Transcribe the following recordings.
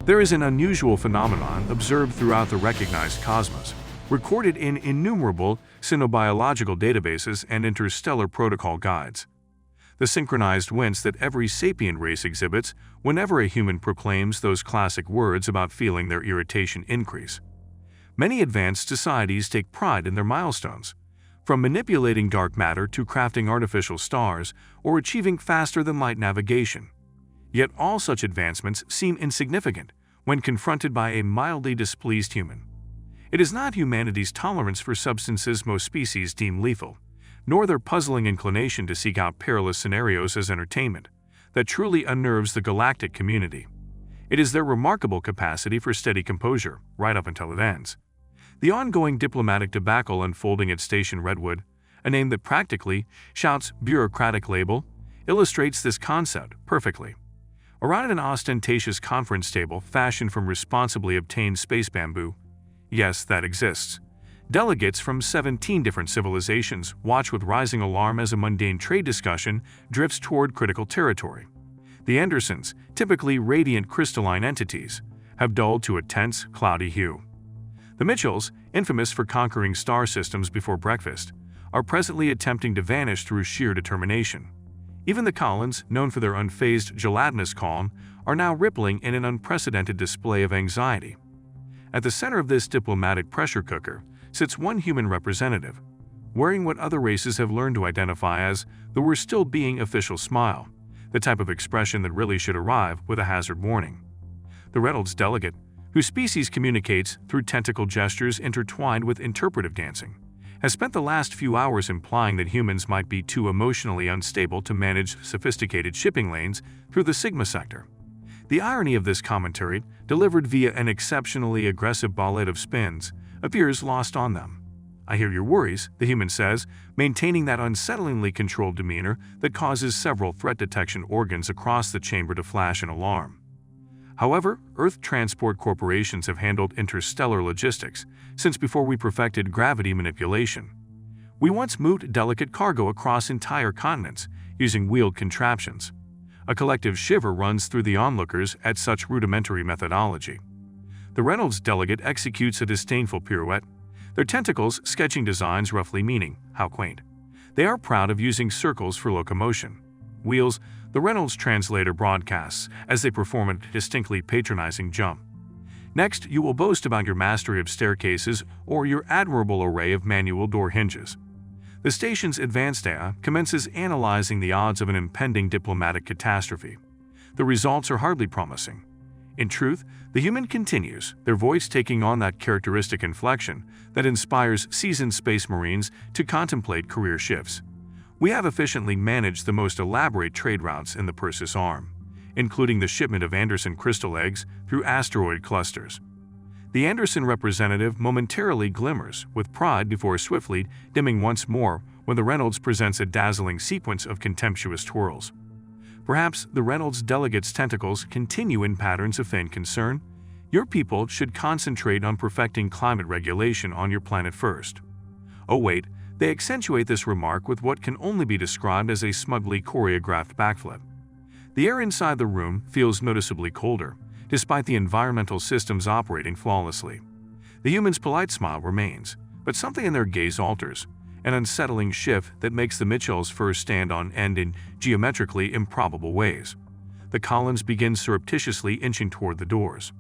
There is an unusual phenomenon observed throughout the recognized cosmos, recorded in innumerable cynobiological databases and interstellar protocol guides. The synchronized wince that every sapient race exhibits whenever a human proclaims those classic words about feeling their irritation increase. Many advanced societies take pride in their milestones, from manipulating dark matter to crafting artificial stars or achieving faster-than-light navigation. Yet all such advancements seem insignificant when confronted by a mildly displeased human. It is not humanity's tolerance for substances most species deem lethal, nor their puzzling inclination to seek out perilous scenarios as entertainment, that truly unnerves the galactic community. It is their remarkable capacity for steady composure, right up until it ends. The ongoing diplomatic debacle unfolding at Station Redwood, a name that practically shouts bureaucratic label, illustrates this concept perfectly. Around an ostentatious conference table fashioned from responsibly obtained space bamboo, yes, that exists, delegates from 17 different civilizations watch with rising alarm as a mundane trade discussion drifts toward critical territory. The Andersons, typically radiant crystalline entities, have dulled to a tense, cloudy hue. The Mitchells, infamous for conquering star systems before breakfast, are presently attempting to vanish through sheer determination. Even the Collins, known for their unfazed, gelatinous calm, are now rippling in an unprecedented display of anxiety. At the center of this diplomatic pressure cooker sits one human representative, wearing what other races have learned to identify as the "we're still being" official smile, the type of expression that really should arrive with a hazard warning. The Reynolds delegate, whose species communicates through tentacle gestures intertwined with interpretive dancing, has spent the last few hours implying that humans might be too emotionally unstable to manage sophisticated shipping lanes through the Sigma sector. The irony of this commentary, delivered via an exceptionally aggressive ballet of spins, appears lost on them. "I hear your worries," the human says, maintaining that unsettlingly controlled demeanor that causes several threat detection organs across the chamber to flash an alarm. However, Earth transport corporations have handled interstellar logistics since before we perfected gravity manipulation. We once moved delicate cargo across entire continents using wheeled contraptions. A collective shiver runs through the onlookers at such rudimentary methodology. The Reynolds delegate executes a disdainful pirouette, their tentacles sketching designs roughly meaning, "How quaint." They are proud of using circles for locomotion. Wheels, the Reynolds translator broadcasts as they perform a distinctly patronizing jump. Next, you will boast about your mastery of staircases or your admirable array of manual door hinges. The station's advanced AI commences analyzing the odds of an impending diplomatic catastrophe. The results are hardly promising. In truth, the human continues, their voice taking on that characteristic inflection that inspires seasoned space marines to contemplate career shifts. We have efficiently managed the most elaborate trade routes in the Perseus Arm, including the shipment of Anderson crystal eggs through asteroid clusters. The Anderson representative momentarily glimmers with pride before swiftly dimming once more when the Reynolds presents a dazzling sequence of contemptuous twirls. Perhaps the Reynolds delegate's tentacles continue in patterns of faint concern. Your people should concentrate on perfecting climate regulation on your planet first. Oh wait, they accentuate this remark with what can only be described as a smugly choreographed backflip. The air inside the room feels noticeably colder, despite the environmental systems operating flawlessly. The human's polite smile remains, but something in their gaze alters, an unsettling shift that makes the Mitchells' furs stand on end in geometrically improbable ways. The Collins begin surreptitiously inching toward the doors.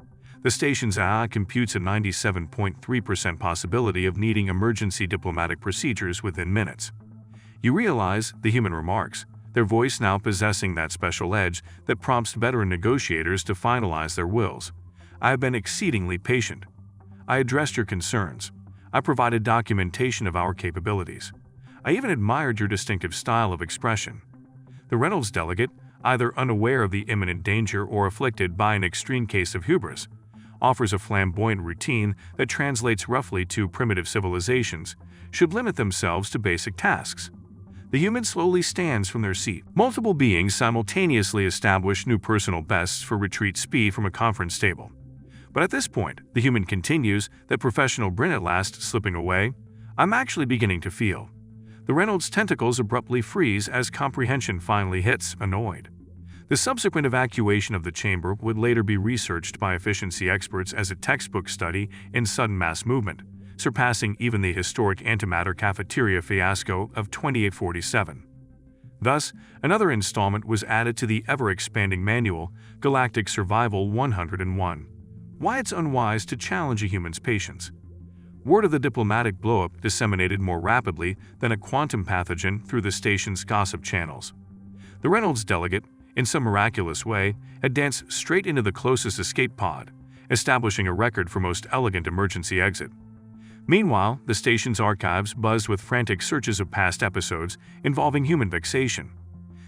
The station's AI computes a 97.3% possibility of needing emergency diplomatic procedures within minutes. You realize, the human remarks, their voice now possessing that special edge that prompts veteran negotiators to finalize their wills. "I have been exceedingly patient. I addressed your concerns. I provided documentation of our capabilities. I even admired your distinctive style of expression." The Reynolds delegate, either unaware of the imminent danger or afflicted by an extreme case of hubris, offers a flamboyant routine that translates roughly to primitive civilizations should limit themselves to basic tasks. The human slowly stands from their seat. Multiple beings simultaneously establish new personal bests for retreat speed from a conference table. But at this point, the human continues, that professional grin at last slipping away. "I'm actually beginning to feel." The Reynolds tentacles abruptly freeze as comprehension finally hits, annoyed. The subsequent evacuation of the chamber would later be researched by efficiency experts as a textbook study in sudden mass movement, surpassing even the historic antimatter cafeteria fiasco of 2847. Thus, another installment was added to the ever-expanding manual, Galactic Survival 101. Why it's unwise to challenge a human's patience. Word of the diplomatic blowup disseminated more rapidly than a quantum pathogen through the station's gossip channels. The Reynolds delegate, in some miraculous way, had danced straight into the closest escape pod, establishing a record for most elegant emergency exit. Meanwhile, the station's archives buzzed with frantic searches of past episodes involving human vexation.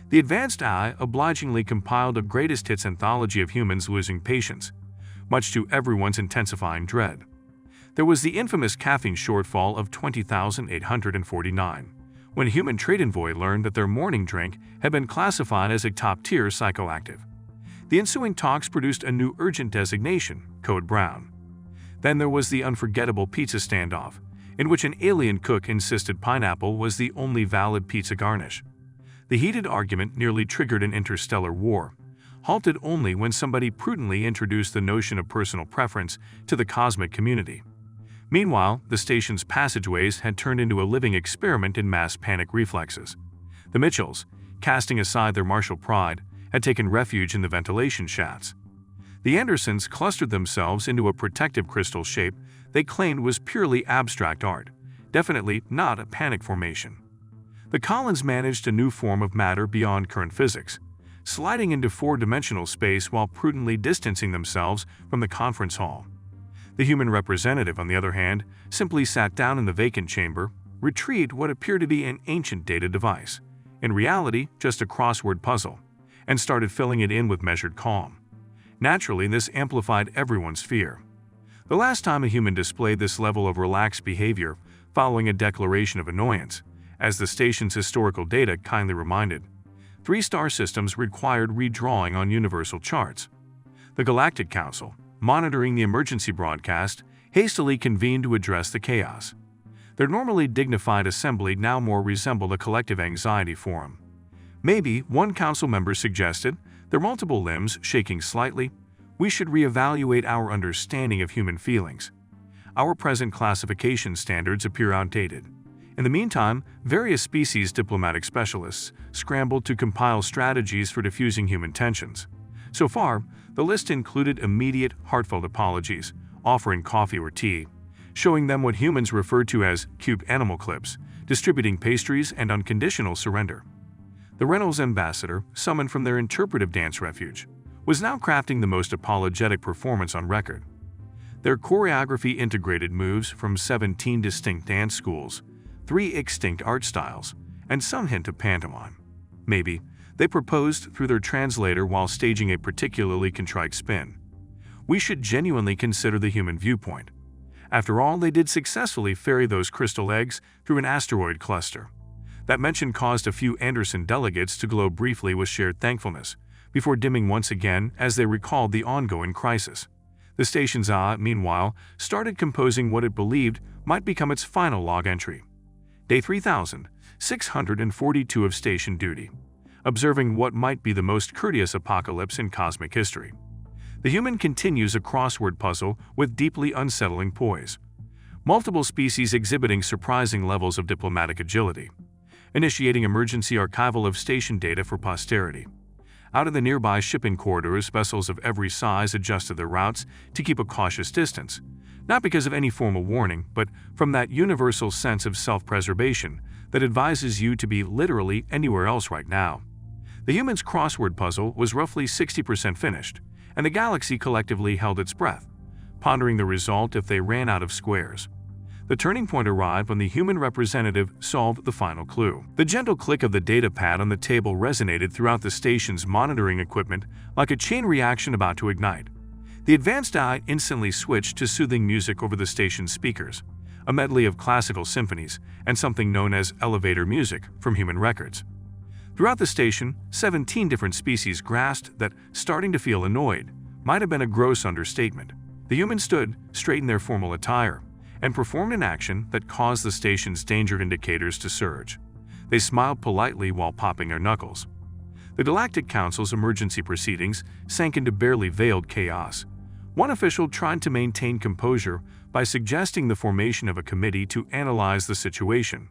The advanced AI obligingly compiled a greatest hits anthology of humans losing patience, much to everyone's intensifying dread. There was the infamous caffeine shortfall of 20,849, when a human trade envoy learned that their morning drink had been classified as a top-tier psychoactive. The ensuing talks produced a new urgent designation, Code Brown. Then there was the unforgettable pizza standoff, in which an alien cook insisted pineapple was the only valid pizza garnish. The heated argument nearly triggered an interstellar war, halted only when somebody prudently introduced the notion of personal preference to the cosmic community. Meanwhile, the station's passageways had turned into a living experiment in mass panic reflexes. The Mitchells, casting aside their martial pride, had taken refuge in the ventilation shafts. The Andersons clustered themselves into a protective crystal shape they claimed was purely abstract art, definitely not a panic formation. The Collins managed a new form of matter beyond current physics, sliding into four-dimensional space while prudently distancing themselves from the conference hall. The human representative, on the other hand, simply sat down in the vacant chamber, retrieved what appeared to be an ancient data device, in reality just a crossword puzzle, and started filling it in with measured calm. Naturally, this amplified everyone's fear. The last time a human displayed this level of relaxed behavior following a declaration of annoyance, as the station's historical data kindly reminded, 3-star systems required redrawing on universal charts. The Galactic Council, monitoring the emergency broadcast, hastily convened to address the chaos. Their normally dignified assembly now more resembled a collective anxiety forum. Maybe, one council member suggested, their multiple limbs shaking slightly, we should reevaluate our understanding of human feelings. Our present classification standards appear outdated. In the meantime, various species diplomatic specialists scrambled to compile strategies for diffusing human tensions. So far, the list included immediate, heartfelt apologies, offering coffee or tea, showing them what humans refer to as cute animal clips, distributing pastries, and unconditional surrender. The Reynolds ambassador, summoned from their interpretive dance refuge, was now crafting the most apologetic performance on record. Their choreography integrated moves from 17 distinct dance schools, 3 extinct art styles, and some hint of pantomime. Maybe they proposed through their translator while staging a particularly contrite spin. We should genuinely consider the human viewpoint. After all, they did successfully ferry those crystal eggs through an asteroid cluster. That mention caused a few Anderson delegates to glow briefly with shared thankfulness, before dimming once again as they recalled the ongoing crisis. The station's AI, meanwhile, started composing what it believed might become its final log entry. Day 3642 of station duty. Observing what might be the most courteous apocalypse in cosmic history. The human continues a crossword puzzle with deeply unsettling poise. Multiple species exhibiting surprising levels of diplomatic agility. Initiating emergency archival of station data for posterity. Out of the nearby shipping corridors, vessels of every size adjusted their routes to keep a cautious distance, not because of any formal warning, but from that universal sense of self-preservation that advises you to be literally anywhere else right now. The human's crossword puzzle was roughly 60% finished, and the galaxy collectively held its breath, pondering the result if they ran out of squares. The turning point arrived when the human representative solved the final clue. The gentle click of the data pad on the table resonated throughout the station's monitoring equipment like a chain reaction about to ignite. The advanced AI instantly switched to soothing music over the station's speakers, a medley of classical symphonies and something known as elevator music from human records. Throughout the station, 17 different species grasped that starting to feel annoyed might have been a gross understatement. The humans stood, straightened their formal attire, and performed an action that caused the station's danger indicators to surge. They smiled politely while popping their knuckles. The Galactic Council's emergency proceedings sank into barely veiled chaos. One official tried to maintain composure by suggesting the formation of a committee to analyze the situation.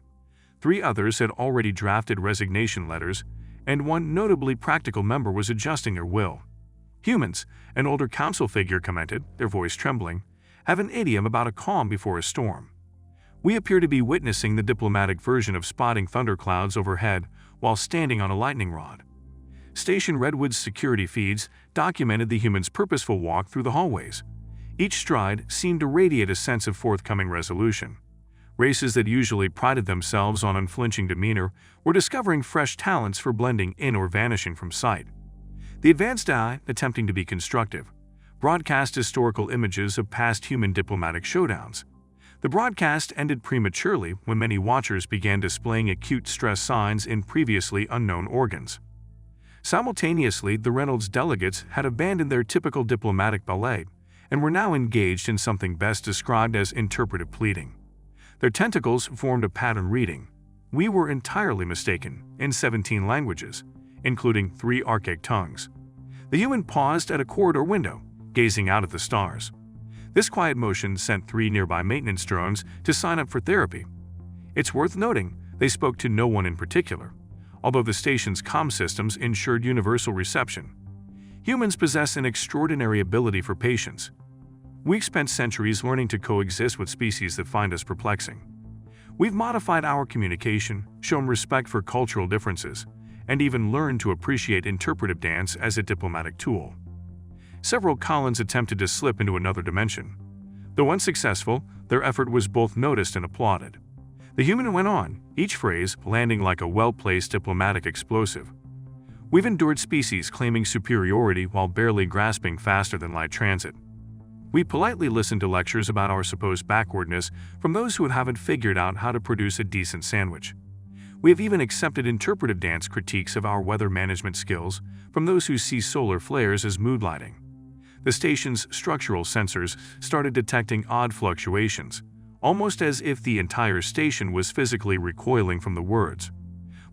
3 others had already drafted resignation letters, and one notably practical member was adjusting their will. "Humans," an older council figure commented, their voice trembling, "have an idiom about a calm before a storm. We appear to be witnessing the diplomatic version of spotting thunderclouds overhead while standing on a lightning rod." Station Redwood's security feeds documented the humans' purposeful walk through the hallways. Each stride seemed to radiate a sense of forthcoming resolution. Races that usually prided themselves on unflinching demeanor were discovering fresh talents for blending in or vanishing from sight. The advanced AI, attempting to be constructive, broadcast historical images of past human diplomatic showdowns. The broadcast ended prematurely when many watchers began displaying acute stress signs in previously unknown organs. Simultaneously, the Reynolds delegates had abandoned their typical diplomatic ballet and were now engaged in something best described as interpretive pleading. Their tentacles formed a pattern reading, "We were entirely mistaken," in 17 languages, including 3 archaic tongues. The human paused at a corridor window, gazing out at the stars. This quiet motion sent 3 nearby maintenance drones to sign up for therapy. It's worth noting, they spoke to no one in particular, although the station's comm systems ensured universal reception. Humans possess an extraordinary ability for patience. We've spent centuries learning to coexist with species that find us perplexing. We've modified our communication, shown respect for cultural differences, and even learned to appreciate interpretive dance as a diplomatic tool. Several colonies attempted to slip into another dimension. Though unsuccessful, their effort was both noticed and applauded. The human went on, each phrase landing like a well-placed diplomatic explosive. "We've endured species claiming superiority while barely grasping faster-than-light transit. We politely listen to lectures about our supposed backwardness from those who haven't figured out how to produce a decent sandwich. We have even accepted interpretive dance critiques of our weather management skills from those who see solar flares as mood lighting." The station's structural sensors started detecting odd fluctuations, almost as if the entire station was physically recoiling from the words.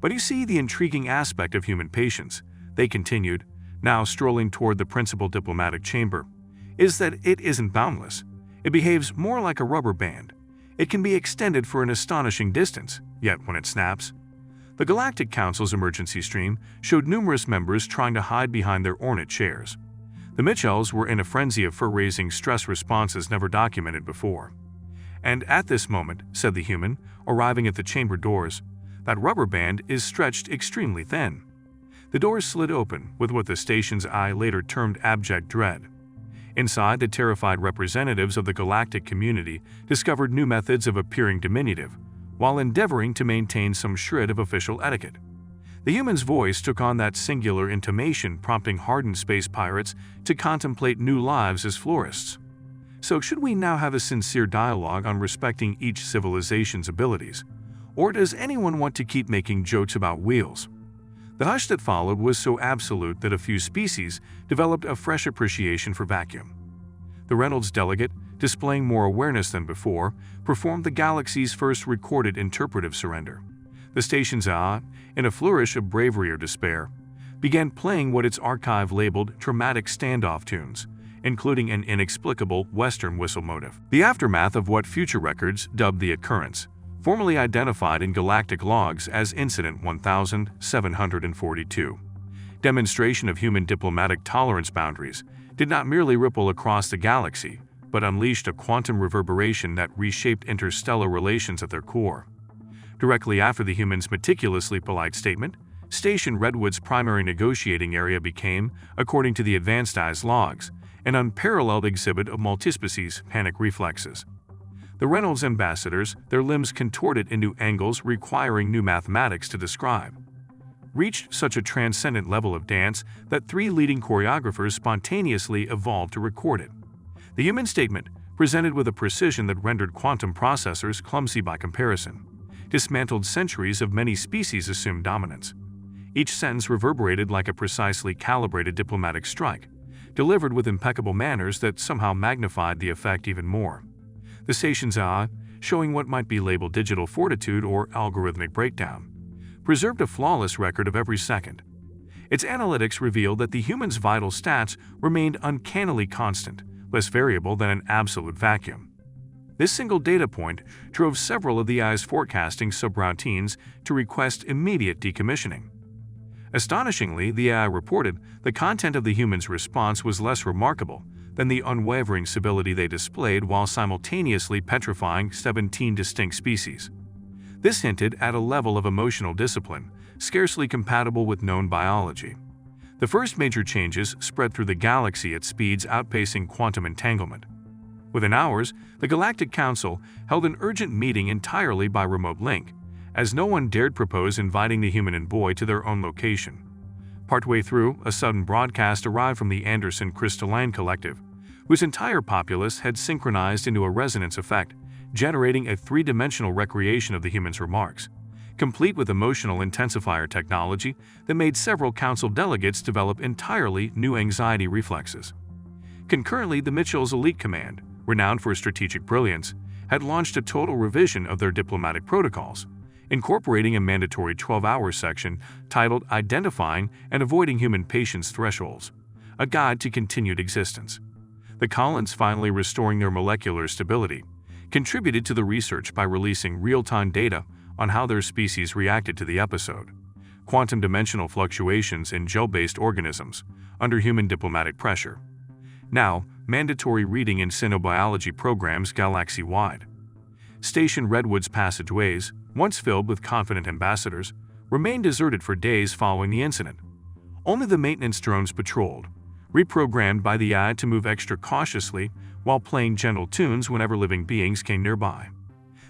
"But you see the intriguing aspect of human patience," they continued, now strolling toward the principal diplomatic chamber, "is that it isn't boundless. It behaves more like a rubber band. It can be extended for an astonishing distance, yet when it snaps." The Galactic Council's emergency stream showed numerous members trying to hide behind their ornate chairs. The Mitchells were in a frenzy of fur-raising stress responses never documented before. "And at this moment," said the human, arriving at the chamber doors, "that rubber band is stretched extremely thin." The doors slid open with what the station's eye later termed abject dread. Inside, the terrified representatives of the galactic community discovered new methods of appearing diminutive, while endeavoring to maintain some shred of official etiquette. The human's voice took on that singular intonation, prompting hardened space pirates to contemplate new lives as florists. So should we now have a sincere dialogue on respecting each civilization's abilities? Or does anyone want to keep making jokes about wheels? The hush that followed was so absolute that a few species developed a fresh appreciation for vacuum. The Reynolds delegate, displaying more awareness than before, performed the Galaxies' first recorded interpretive surrender. The station's AI, in a flourish of bravery or despair, began playing what its archive labeled dramatic standoff tunes, including an inexplicable Western whistle motif. The aftermath of what future records dubbed the occurrence, formally identified in galactic logs as Incident 1742. Demonstration of human diplomatic tolerance boundaries did not merely ripple across the galaxy, but unleashed a quantum reverberation that reshaped interstellar relations at their core. Directly after the humans' meticulously polite statement, Station Redwood's primary negotiating area became, according to the Advanced Eye's logs, an unparalleled exhibit of multispecies panic reflexes. The Reynolds ambassadors, their limbs contorted into angles requiring new mathematics to describe, reached such a transcendent level of dance that 3 leading choreographers spontaneously evolved to record it. The human statement, presented with a precision that rendered quantum processors clumsy by comparison, dismantled centuries of many species' assumed dominance. Each sentence reverberated like a precisely calibrated diplomatic strike, delivered with impeccable manners that somehow magnified the effect even more. The station's AI, showing what might be labeled digital fortitude or algorithmic breakdown, preserved a flawless record of every second. Its analytics revealed that the human's vital stats remained uncannily constant, less variable than an absolute vacuum. This single data point drove several of the AI's forecasting subroutines to request immediate decommissioning. Astonishingly, the AI reported the content of the human's response was less remarkable than the unwavering civility they displayed while simultaneously petrifying 17 distinct species. This hinted at a level of emotional discipline scarcely compatible with known biology. The first major changes spread through the galaxy at speeds outpacing quantum entanglement. Within hours, the Galactic Council held an urgent meeting entirely by remote link, as no one dared propose inviting the human envoy to their own location. Partway through, a sudden broadcast arrived from the Anderson Crystalline Collective, whose entire populace had synchronized into a resonance effect, generating a three-dimensional recreation of the human's remarks, complete with emotional intensifier technology that made several council delegates develop entirely new anxiety reflexes. Concurrently, the Mitchell's Elite Command, renowned for strategic brilliance, had launched a total revision of their diplomatic protocols, incorporating a mandatory 12-hour section titled Identifying and Avoiding Human Patience Thresholds, a guide to continued existence. The colonies, finally restoring their molecular stability, contributed to the research by releasing real-time data on how their species reacted to the episode. Quantum dimensional fluctuations in gel-based organisms under human diplomatic pressure. Now, mandatory reading in xenobiology programs galaxy-wide. Station Redwood's passageways, once filled with confident ambassadors, remained deserted for days following the incident. Only the maintenance drones patrolled, reprogrammed by the AI to move extra cautiously while playing gentle tunes whenever living beings came nearby.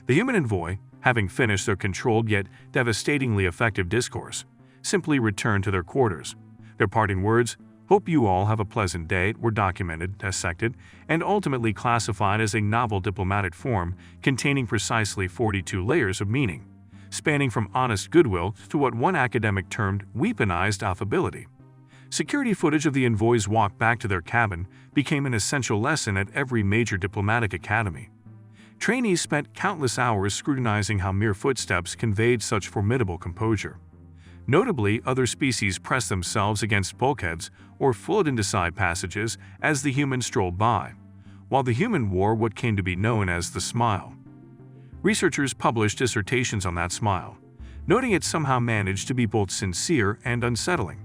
The human envoy, having finished their controlled yet devastatingly effective discourse, simply returned to their quarters. Their parting words, "Hope you all have a pleasant day," were documented, dissected, and ultimately classified as a novel diplomatic form containing precisely 42 layers of meaning, spanning from honest goodwill to what one academic termed weaponized affability. Security footage of the envoys' walk back to their cabin became an essential lesson at every major diplomatic academy. Trainees spent countless hours scrutinizing how mere footsteps conveyed such formidable composure. Notably, other species pressed themselves against bulkheads or flowed into side passages as the human strolled by, while the human wore what came to be known as the smile. Researchers published dissertations on that smile, noting it somehow managed to be both sincere and unsettling,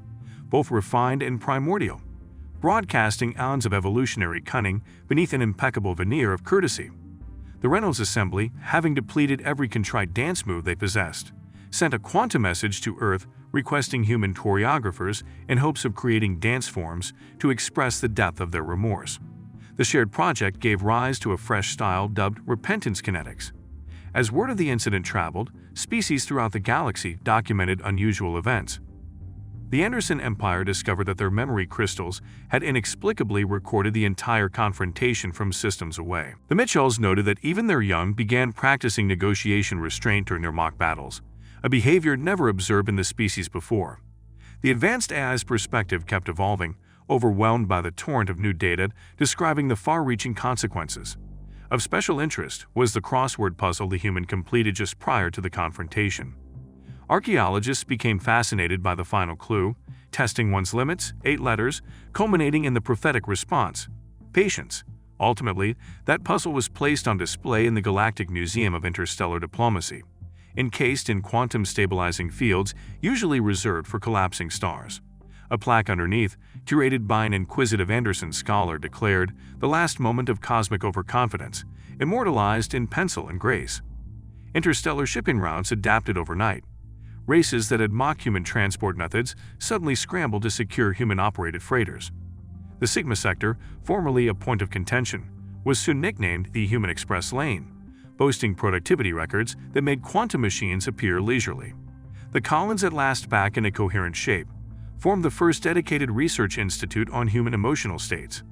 both refined and primordial, broadcasting ounces of evolutionary cunning beneath an impeccable veneer of courtesy. The Reynolds Assembly, having depleted every contrite dance move they possessed, sent a quantum message to Earth requesting human choreographers in hopes of creating dance forms to express the depth of their remorse. The shared project gave rise to a fresh style dubbed repentance kinetics. As word of the incident traveled, species throughout the galaxy documented unusual events. The Anderson Empire discovered that their memory crystals had inexplicably recorded the entire confrontation from systems away. The Mitchells noted that even their young began practicing negotiation restraint during their mock battles, a behavior never observed in the species before. The advanced AI's perspective kept evolving, overwhelmed by the torrent of new data describing the far-reaching consequences. Of special interest was the crossword puzzle the human completed just prior to the confrontation. Archaeologists became fascinated by the final clue, testing one's limits, 8 letters, culminating in the prophetic response, patience. Ultimately, that puzzle was placed on display in the Galactic Museum of Interstellar Diplomacy, encased in quantum-stabilizing fields usually reserved for collapsing stars. A plaque underneath, curated by an inquisitive Anderson scholar, declared, "The last moment of cosmic overconfidence, immortalized in pencil and grace." Interstellar shipping routes adapted overnight. Races that had mocked human transport methods suddenly scrambled to secure human-operated freighters. The Sigma sector, formerly a point of contention, was soon nicknamed the Human Express Lane, boasting productivity records that made quantum machines appear leisurely. The colonies, at last back in a coherent shape, formed the first dedicated research institute on human emotional states.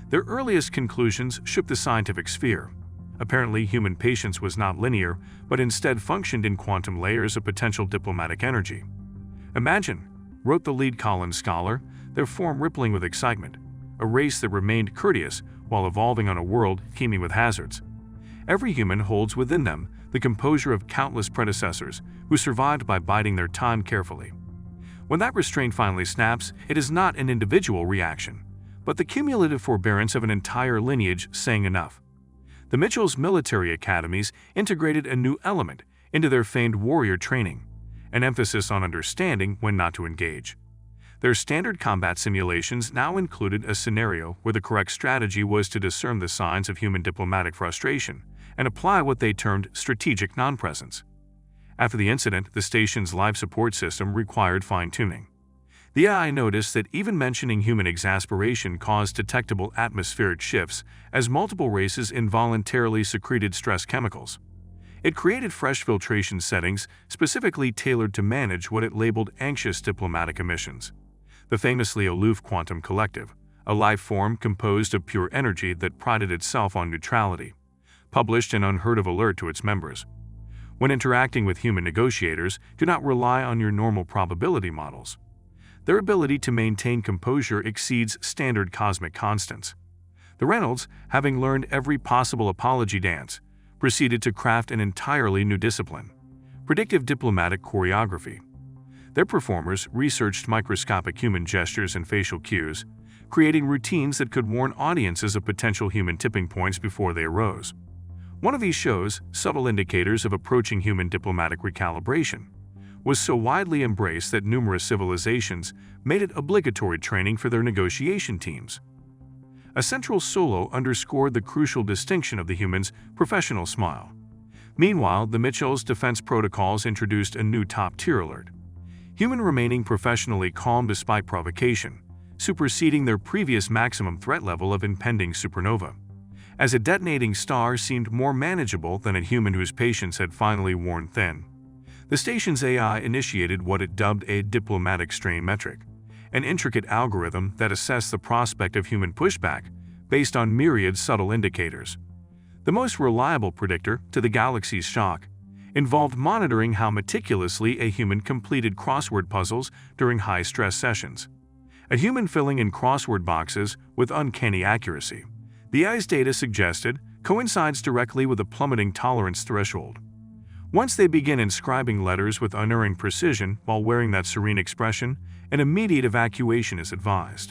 Their earliest conclusions shook the scientific sphere. Apparently, human patience was not linear, but instead functioned in quantum layers of potential diplomatic energy. "Imagine," wrote the lead Collins scholar, their form rippling with excitement, "a race that remained courteous while evolving on a world teeming with hazards. Every human holds within them the composure of countless predecessors who survived by biding their time carefully. When that restraint finally snaps, it is not an individual reaction, but the cumulative forbearance of an entire lineage saying enough. The Mitchells' military academies integrated a new element into their famed warrior training, an emphasis on understanding when not to engage. Their standard combat simulations now included a scenario where the correct strategy was to discern the signs of human diplomatic frustration and apply what they termed strategic non-presence. After the incident, the station's life support system required fine-tuning. The AI noticed that even mentioning human exasperation caused detectable atmospheric shifts as multiple races involuntarily secreted stress chemicals. It created fresh filtration settings specifically tailored to manage what it labeled anxious diplomatic emissions. The famously aloof quantum collective, a life form composed of pure energy that prided itself on neutrality, published an unheard-of alert to its members. When interacting with human negotiators, do not rely on your normal probability models. Their ability to maintain composure exceeds standard cosmic constants. The Reynolds, having learned every possible apology dance, proceeded to craft an entirely new discipline: predictive diplomatic choreography. Their performers researched microscopic human gestures and facial cues, creating routines that could warn audiences of potential human tipping points before they arose. One of these shows, Subtle Indicators of Approaching Human Diplomatic Recalibration, was so widely embraced that numerous civilizations made it obligatory training for their negotiation teams. A central solo underscored the crucial distinction of the human's professional smile. Meanwhile, the Mitchells' defense protocols introduced a new top-tier alert: human remaining professionally calm despite provocation, superseding their previous maximum threat level of impending supernova. As a detonating star seemed more manageable than a human whose patience had finally worn thin, the station's AI initiated what it dubbed a diplomatic strain metric, an intricate algorithm that assessed the prospect of human pushback based on myriad subtle indicators. The most reliable predictor, to the Galaxies' shock, involved monitoring how meticulously a human completed crossword puzzles during high-stress sessions. A human filling in crossword boxes with uncanny accuracy, the AI's data suggested, coincides directly with a plummeting tolerance threshold. Once they begin inscribing letters with unerring precision while wearing that serene expression, an immediate evacuation is advised.